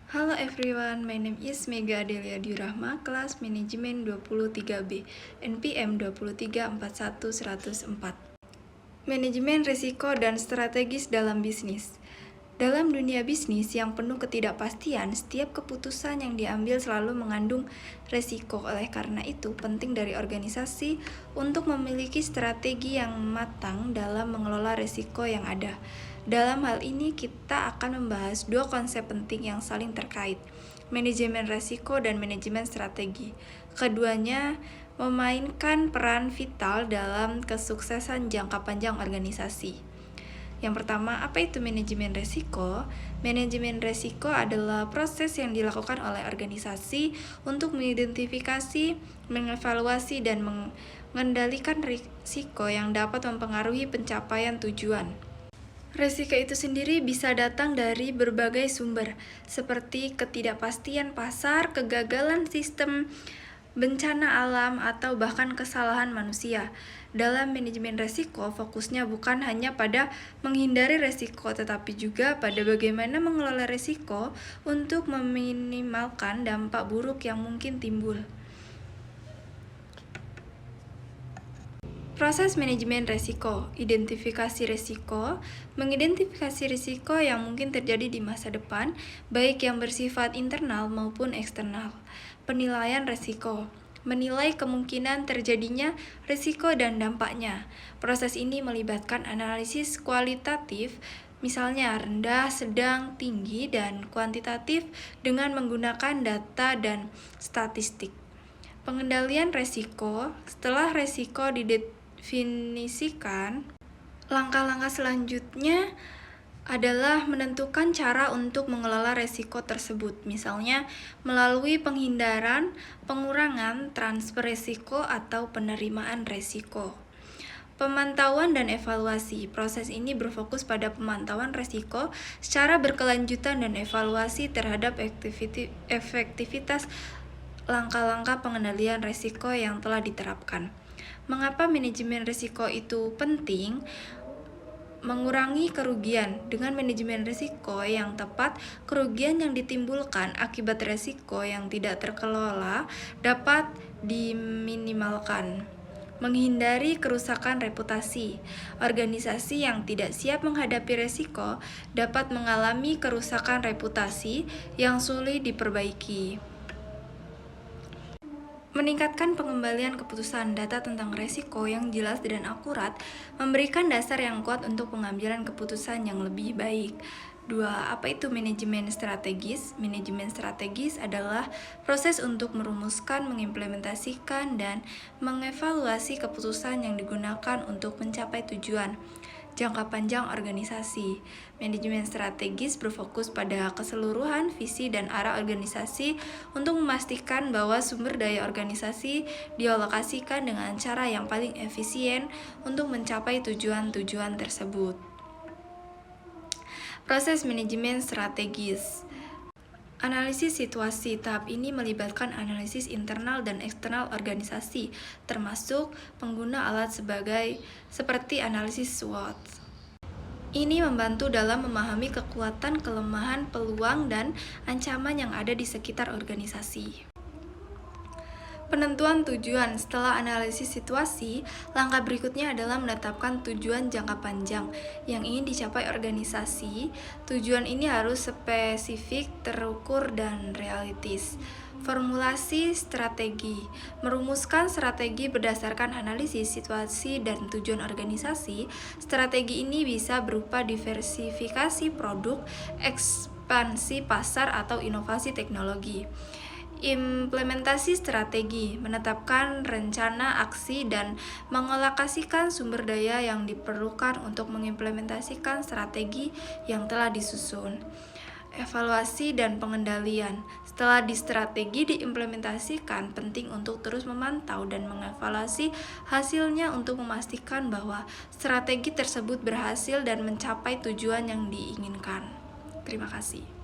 Halo everyone, my name is Mega Adelia Diurahma, kelas manajemen 23B, NPM 2341104. Manajemen risiko dan strategis dalam bisnis. Dalam dunia bisnis yang penuh ketidakpastian, setiap keputusan yang diambil selalu mengandung risiko. Oleh karena itu, penting dari organisasi untuk memiliki strategi yang matang dalam mengelola risiko yang ada. Dalam hal ini, kita akan membahas dua konsep penting yang saling terkait, manajemen risiko dan manajemen strategi. Keduanya memainkan peran vital dalam kesuksesan jangka panjang organisasi. Yang pertama, apa itu manajemen risiko? Manajemen risiko adalah proses yang dilakukan oleh organisasi untuk mengidentifikasi, mengevaluasi, dan mengendalikan risiko yang dapat mempengaruhi pencapaian tujuan. Risiko itu sendiri bisa datang dari berbagai sumber, seperti ketidakpastian pasar, kegagalan sistem, bencana alam, atau bahkan kesalahan manusia. Dalam manajemen risiko, fokusnya bukan hanya pada menghindari risiko, tetapi juga pada bagaimana mengelola risiko untuk meminimalkan dampak buruk yang mungkin timbul. Proses manajemen risiko, identifikasi risiko, mengidentifikasi risiko yang mungkin terjadi di masa depan, baik yang bersifat internal maupun eksternal. Penilaian risiko, menilai kemungkinan terjadinya risiko dan dampaknya. Proses ini melibatkan analisis kualitatif, misalnya rendah, sedang, tinggi, dan kuantitatif dengan menggunakan data dan statistik. Pengendalian risiko, setelah risiko didefinisikan, langkah-langkah selanjutnya adalah menentukan cara untuk mengelola risiko tersebut, misalnya melalui penghindaran, pengurangan, transfer risiko, atau penerimaan risiko. Pemantauan dan evaluasi. Proses ini berfokus pada pemantauan risiko secara berkelanjutan dan evaluasi terhadap efektivitas langkah-langkah pengendalian risiko yang telah diterapkan. Mengapa manajemen risiko itu penting? Mengurangi kerugian. Dengan manajemen risiko yang tepat, kerugian yang ditimbulkan akibat risiko yang tidak terkelola dapat diminimalkan. Menghindari kerusakan reputasi. Organisasi yang tidak siap menghadapi risiko dapat mengalami kerusakan reputasi yang sulit diperbaiki. Meningkatkan pengembalian keputusan. Data tentang risiko yang jelas dan akurat memberikan dasar yang kuat untuk pengambilan keputusan yang lebih baik. 2. Apa itu manajemen strategis? Manajemen strategis adalah proses untuk merumuskan, mengimplementasikan, dan mengevaluasi keputusan yang digunakan untuk mencapai tujuan jangka panjang organisasi. Manajemen strategis berfokus pada keseluruhan visi dan arah organisasi untuk memastikan bahwa sumber daya organisasi dialokasikan dengan cara yang paling efisien untuk mencapai tujuan-tujuan tersebut. Proses manajemen strategis. Analisis situasi. Tahap ini melibatkan analisis internal dan eksternal organisasi, termasuk pengguna alat seperti analisis SWOT. Ini membantu dalam memahami kekuatan, kelemahan, peluang, dan ancaman yang ada di sekitar organisasi. Penentuan tujuan. Setelah analisis situasi, langkah berikutnya adalah menetapkan tujuan jangka panjang yang ingin dicapai organisasi. Tujuan ini harus spesifik, terukur, dan realistis. Formulasi strategi. Merumuskan strategi berdasarkan analisis situasi dan tujuan organisasi. Strategi ini bisa berupa diversifikasi produk, ekspansi pasar, atau inovasi teknologi. Implementasi strategi, menetapkan rencana aksi dan mengalokasikan sumber daya yang diperlukan untuk mengimplementasikan strategi yang telah disusun. Evaluasi dan pengendalian. Setelah strategi diimplementasikan, penting untuk terus memantau dan mengevaluasi hasilnya untuk memastikan bahwa strategi tersebut berhasil dan mencapai tujuan yang diinginkan. Terima kasih.